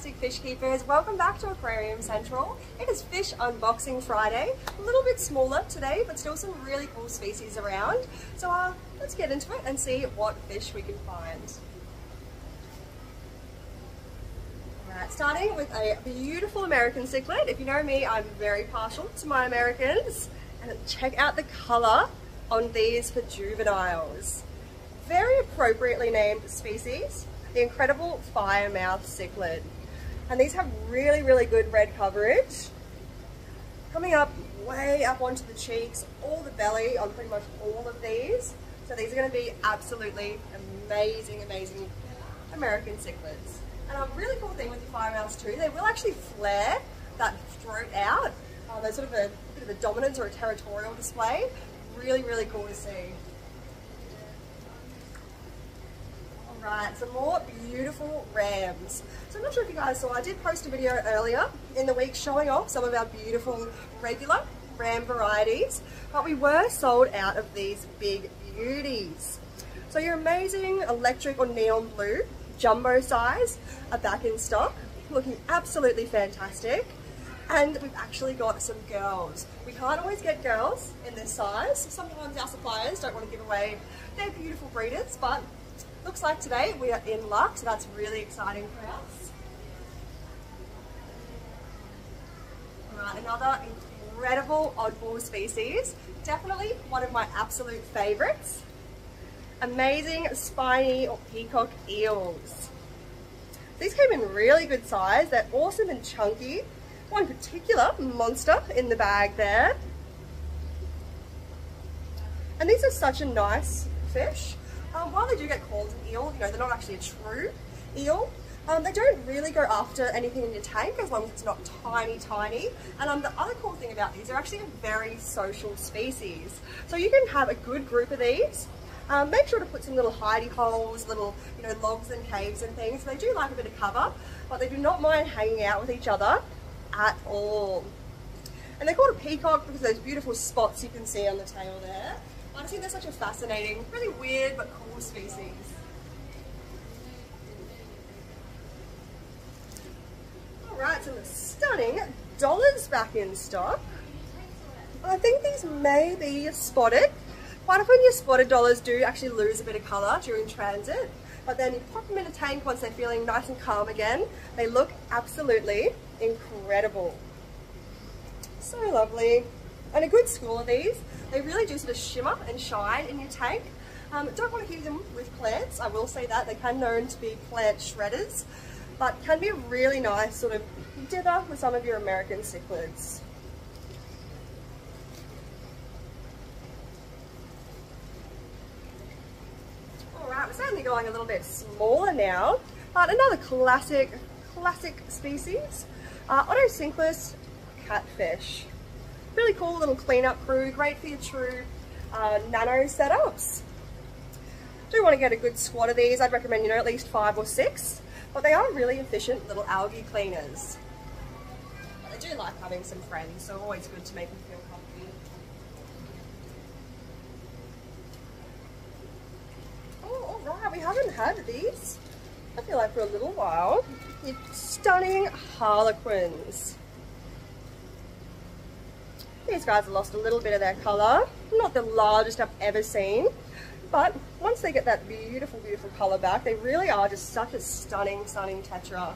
fantastic fish keepers, welcome back to Aquarium Central. It is Fish Unboxing Friday, a little bit smaller today but still some really cool species around. So let's get into it and see what fish we can find. Alright, starting with a beautiful American cichlid. If you know me, I'm very partial to my Americans. And check out the colour on these for juveniles. Very appropriately named species, the incredible firemouth cichlid. And these have really, really good red coverage. Coming up way up onto the cheeks, all the belly on pretty much all of these. So these are going to be absolutely amazing, amazing American cichlids. And a really cool thing with the firemouths too, they will actually flare that throat out. There's sort of a bit of a dominance or a territorial display. Really, really cool to see. Alright, some more beautiful rams. So I'm not sure if you guys saw, I did post a video earlier in the week showing off some of our beautiful regular ram varieties, but we were sold out of these big beauties. So your amazing electric or neon blue, jumbo size, are back in stock, looking absolutely fantastic. And we've actually got some girls. We can't always get girls in this size. Sometimes our suppliers don't want to give away their beautiful breeders, but looks like today we are in luck, so that's really exciting for us. Alright, another incredible oddball species. Definitely one of my absolute favourites. Amazing spiny or peacock eels. These came in really good size. They're awesome and chunky. One particular monster in the bag there. And these are such a nice fish. While they do get called an eel, you know, they're not actually a true eel. They don't really go after anything in your tank as long as it's not tiny, tiny. And the other cool thing about these, they're actually a very social species. So you can have a good group of these. Make sure to put some little hidey holes, little, you know, logs and caves and things. They do like a bit of cover, but they do not mind hanging out with each other at all. And they're called a peacock because of those beautiful spots you can see on the tail there. I think they're such a fascinating, really weird but cool species. Alright, some stunning dollars back in stock. I think these may be spotted. Quite often your spotted dollars do actually lose a bit of colour during transit, but then you pop them in a tank once they're feeling nice and calm again. They look absolutely incredible. So lovely. And a good school of these. They really do sort of shimmer and shine in your tank. Don't want to keep them with plants, I will say that. They can known to be plant shredders, but can be a really nice sort of dither with some of your American cichlids. Alright, we're certainly going a little bit smaller now, but another classic species, Cichlids catfish. Really cool little cleanup crew, great for your true nano setups. Do want to get a good squad of these. I'd recommend, you know, at least 5 or 6, but they are really efficient little algae cleaners. But they do like having some friends, so always good to make them feel comfy. Oh, alright, we haven't had these, I feel like, for a little while. Your stunning harlequins. These guys have lost a little bit of their colour. Not the largest I've ever seen, but once they get that beautiful, beautiful colour back, they really are just such a stunning, stunning tetra.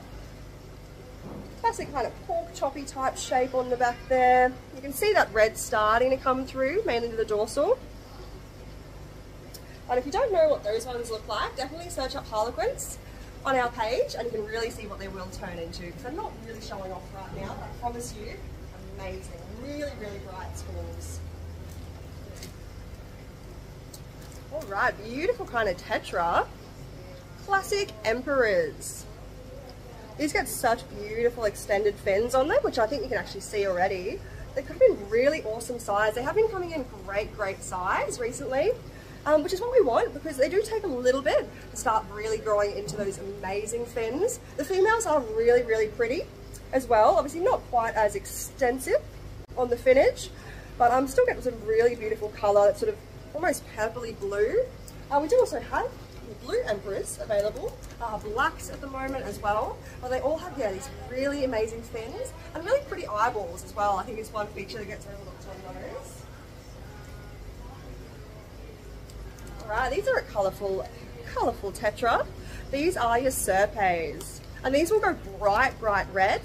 Classic kind of pork choppy type shape on the back there. You can see that red starting to come through, mainly to the dorsal. And if you don't know what those ones look like, definitely search up harlequins on our page and you can really see what they will turn into, because they're not really showing off right now, but I promise you, amazing. Really, really bright schools. Alright, beautiful kind of tetra. Classic emperors. These get such beautiful extended fins on them, which I think you can actually see already. They could have been really awesome size. They have been coming in great size recently, which is what we want, because they do take a little bit to start really growing into those amazing fins. The females are really, really pretty as well. Obviously not quite as extensive on the finnage, but I'm still getting some really beautiful colour that's sort of almost purpley blue. We do also have blue emperors available, blacks at the moment as well. But they all have, yeah, these really amazing fins and really pretty eyeballs as well. I think it's one feature that gets overlooked on those. Alright, these are a colourful tetra. These are your serpes. And these will go bright red.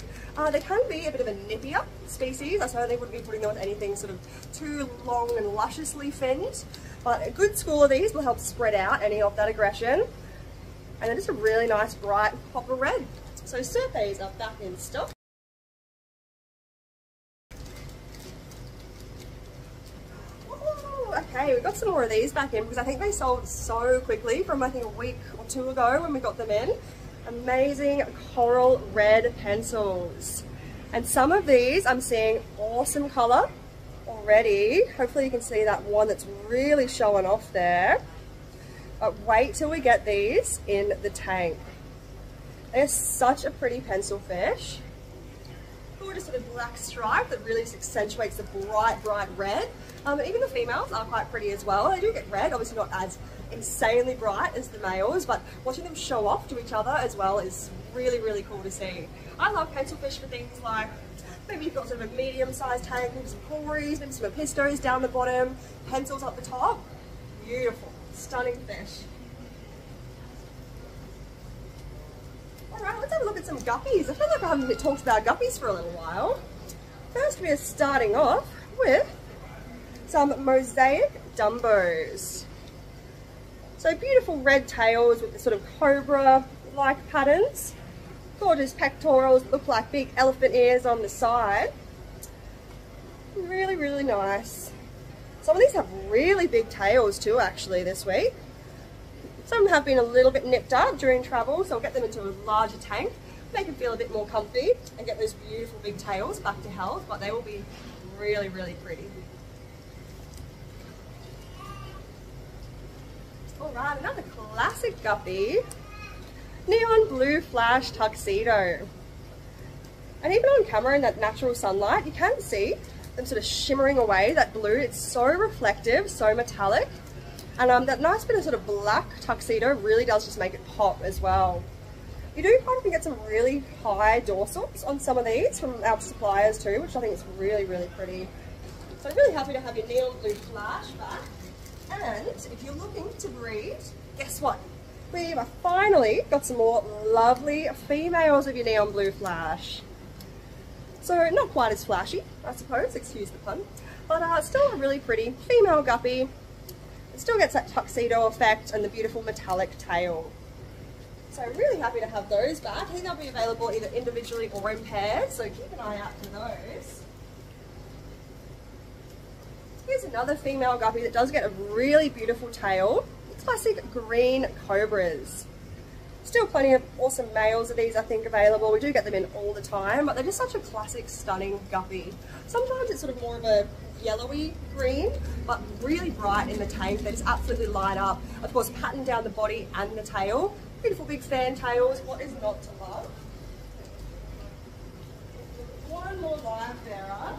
They can be a bit of a nippier species, so they wouldn't be putting them with anything sort of too long and lusciously finned. But a good school of these will help spread out any of that aggression. And then just a really nice bright copper red. So serpes are back in stock. Okay, we've got some more of these back in because I think they sold so quickly from I think a week or two ago when we got them in. Amazing coral red pencils. And some of these I'm seeing awesome colour already. Hopefully you can see that one that's really showing off there. But wait till we get these in the tank. They're such a pretty pencil fish. Gorgeous sort of black stripe that really accentuates the bright red. Even the females are quite pretty as well. They do get red, obviously not as insanely bright as the males, but watching them show off to each other as well is really cool to see. I love pencil fish for things like maybe you've got sort of a medium-sized tank with some cories, maybe some opistos down the bottom, pencils up the top. Beautiful, stunning fish. Alright, let's have a look at some guppies. I feel like I haven't talked about guppies for a little while. First we are starting off with some mosaic dumbos. So beautiful red tails with the sort of cobra-like patterns. Gorgeous pectorals that look like big elephant ears on the side. Really nice. Some of these have really big tails too actually this week. Some have been a little bit nipped up during travel, so I'll get them into a larger tank, make them feel a bit more comfy and get those beautiful big tails back to health, but they will be really pretty. Alright, another classic guppy, neon blue flash tuxedo. And even on camera in that natural sunlight, you can see them sort of shimmering away, that blue. It's so reflective, so metallic. And that nice bit of sort of black tuxedo really does just make it pop as well. You do find you can get some really high dorsals on some of these from our suppliers too, which I think is really pretty. So I'm really happy to have your neon blue flash back. And if you're looking to breed, guess what? We've finally got some more lovely females of your neon blue flash. So not quite as flashy, I suppose, excuse the pun, but still a really pretty female guppy. It still gets that tuxedo effect and the beautiful metallic tail. So I'm really happy to have those back. I think they'll be available either individually or in pairs, so keep an eye out for those. Here's another female guppy that does get a really beautiful tail. Classic green cobras. Still plenty of awesome males of these I think available. We do get them in all the time, but they're just such a classic stunning guppy. Sometimes it's sort of more of a yellowy green, but really bright in the tank. They just absolutely light up. Of course, pattern down the body and the tail. Beautiful big fan tails. What is not to love? One more live bearer.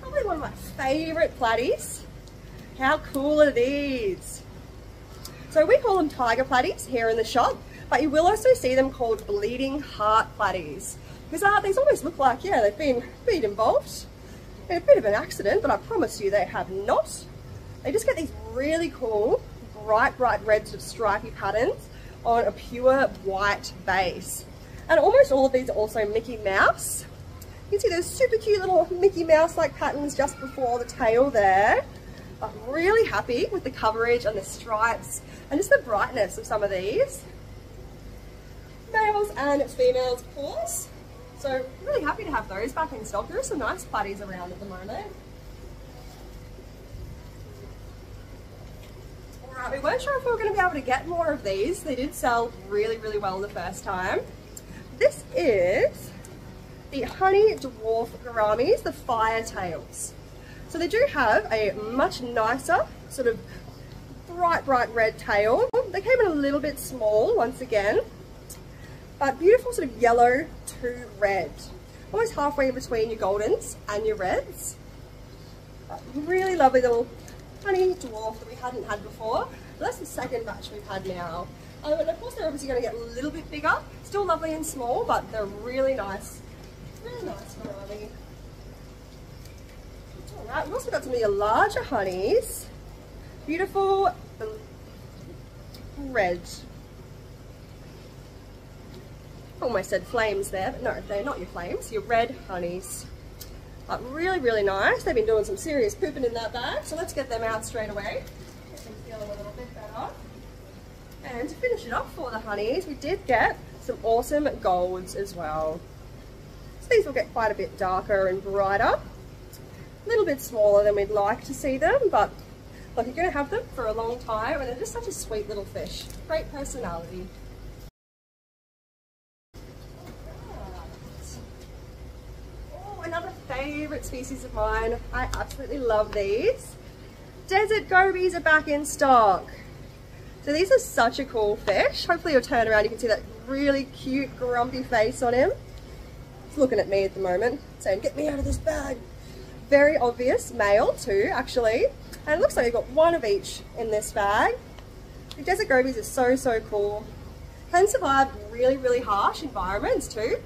Probably one of my favourite platies. How cool are these? So we call them tiger platies here in the shop, but you will also see them called bleeding heart platies. Because these almost look like, yeah, they've been involved in a bit of an accident, but I promise you they have not. They just get these really cool, bright red sort of stripy patterns on a pure white base. And almost all of these are also Mickey Mouse. You can see those super cute little Mickey Mouse-like patterns just before the tail there. I'm really happy with the coverage and the stripes and just the brightness of some of these. Males and females, of course. So really happy to have those back in stock. There are some nice platies around at the moment. Alright, we weren't sure if we were going to be able to get more of these. They did sell really well the first time. This is the honey dwarf gouramis, the fire tails. So they do have a much nicer sort of bright red tail. They came in a little bit small once again, but beautiful sort of yellow to red. Almost halfway between your goldens and your reds. Really lovely little honey dwarf that we hadn't had before. So that's the second batch we've had now. And of course they're obviously going to get a little bit bigger, still lovely and small, but they're really nice variety. Alright, we've also got some of your larger honeys. Beautiful red. Almost said flames there, but no, they're not your flames, your red honeys. But really, really nice. They've been doing some serious pooping in that bag, so let's get them out straight away. Get them feeling a little bit better. And to finish it off for the honeys, we did get some awesome golds as well. So these will get quite a bit darker and brighter. A little bit smaller than we'd like to see them, but look, you're going to have them for a long time, and they're just such a sweet little fish. Great personality. Another favourite species of mine. I absolutely love these. Desert gobies are back in stock. So these are such a cool fish. Hopefully you'll turn around, you can see that really cute grumpy face on him. He's looking at me at the moment, saying, get me out of this bag. Very obvious male too, actually. And it looks like we've got one of each in this bag. The desert gobies are so cool. Can survive really, really harsh environments too.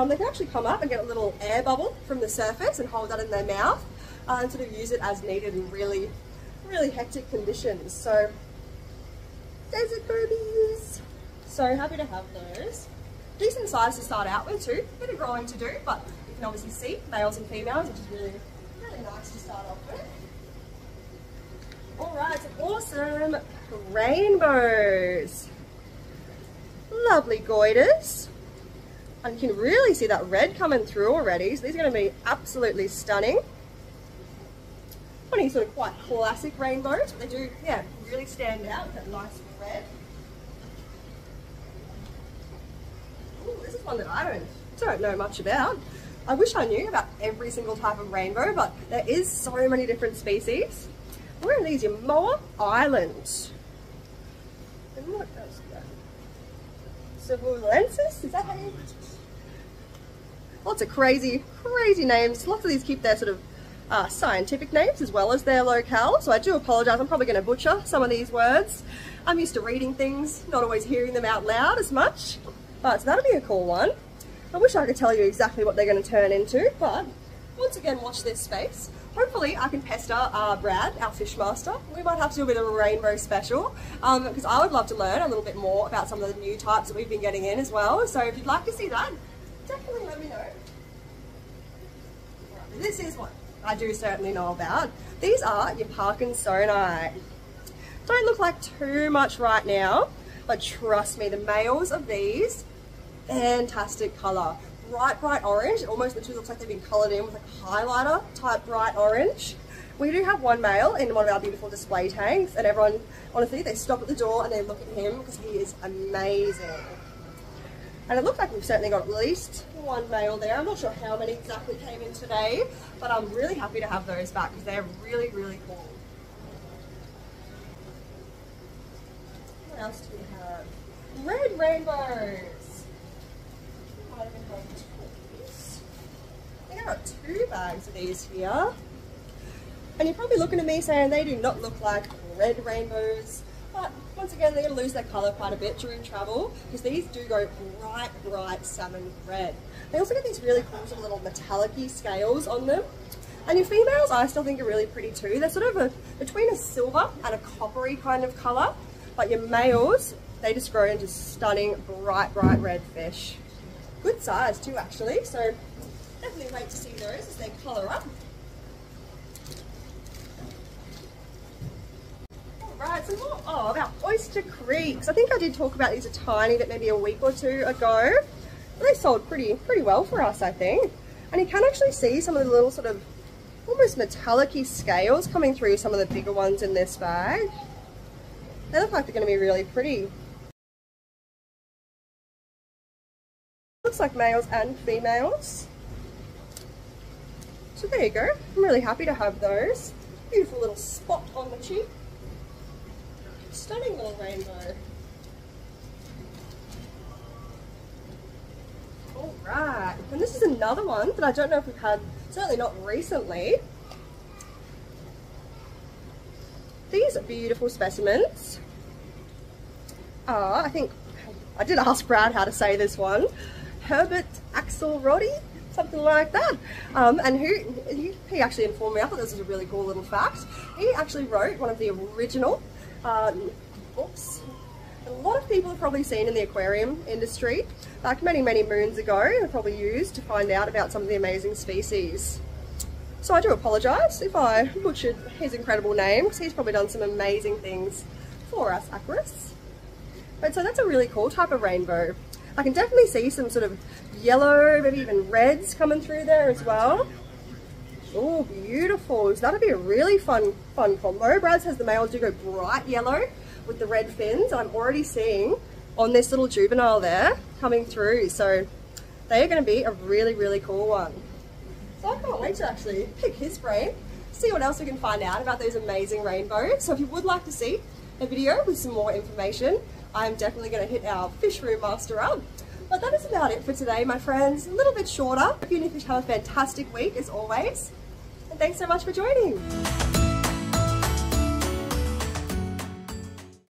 They can actually come up and get a little air bubble from the surface and hold that in their mouth and sort of use it as needed in really, really hectic conditions. So, desert gobies. So happy to have those. Decent size to start out with too. Bit of growing to do, but you can obviously see males and females, which is really, really nice to start off with. Alright, some awesome rainbows. Lovely goiters. And you can really see that red coming through already, so these are going to be absolutely stunning. Funny sort of quite classic rainbows, but they do, yeah, really stand out with that nice red. Ooh, this is one that I don't know much about. I wish I knew about every single type of rainbow, but there is so many different species. Where are these? Your Moa Island. And what else is that? Cichlids? Is that how you... Lots of crazy names. Lots of these keep their sort of scientific names as well as their locale. So I do apologise, I'm probably going to butcher some of these words. I'm used to reading things, not always hearing them out loud as much. But so that'll be a cool one. I wish I could tell you exactly what they're going to turn into, but once again, watch this space. Hopefully I can pester Brad, our fish master. We might have to do a bit of a rainbow special because I would love to learn a little bit more about some of the new types that we've been getting in as well. So if you'd like to see that, definitely let me know. This is one I do certainly know about. These are your Parkinsoni. Don't look like too much right now, but trust me, the males of these, fantastic colour. Bright orange. It almost literally looks like they've been coloured in with like a highlighter type bright orange. We do have one male in one of our beautiful display tanks, and everyone, honestly, they stop at the door and they look at him because he is amazing. And it looks like we've certainly got at least one male there. I'm not sure how many exactly came in today, but I'm really happy to have those back because they're really, really cool. What else do we have? Red rainbows. I think I've got 2 bags of these here. And you're probably looking at me saying they do not look like red rainbows. But once again, they're going to lose their colour quite a bit during travel because these do go bright salmon red. They also get these really cool sort of little metallic-y scales on them. And your females I still think are really pretty too. They're sort of between a silver and a coppery kind of colour. But your males, they just grow into stunning bright red fish. Good size too actually, so definitely wait to see those as they colour up. Right, some more about oyster creeks. I think I did talk about these a tiny bit maybe a week or 2 ago. They sold pretty well for us, I think. And you can actually see some of the little sort of almost metallic-y scales coming through some of the bigger ones in this bag. They look like they're going to be really pretty. Looks like males and females. So there you go. I'm really happy to have those. Beautiful little spot on the cheek. Stunning little rainbow. Alright, and this is another one that I don't know if we've had, certainly not recently. These beautiful specimens are, I think, I did ask Brad how to say this one, Herbert Axelrod, something like that. And he actually informed me, I thought this was a really cool little fact. He actually wrote one of the original books a lot of people have probably seen in the aquarium industry, back many moons ago, and probably used to find out about some of the amazing species. So I do apologise if I butchered his incredible name, because he's probably done some amazing things for us aquarists. But so that's a really cool type of rainbow. I can definitely see some sort of yellow, maybe even reds coming through there as well. Oh, beautiful. So that'd be a really fun combo. Brad says the males do go bright yellow with the red fins. I'm already seeing on this little juvenile there coming through. So they are going to be a really cool one. So I can't wait to actually pick his brain, see what else we can find out about those amazing rainbows. So if you would like to see a video with some more information, I'm definitely going to hit our Fish Room Master up. But that is about it for today, my friends. A little bit shorter. Hope you have a fantastic week as always. And thanks so much for joining.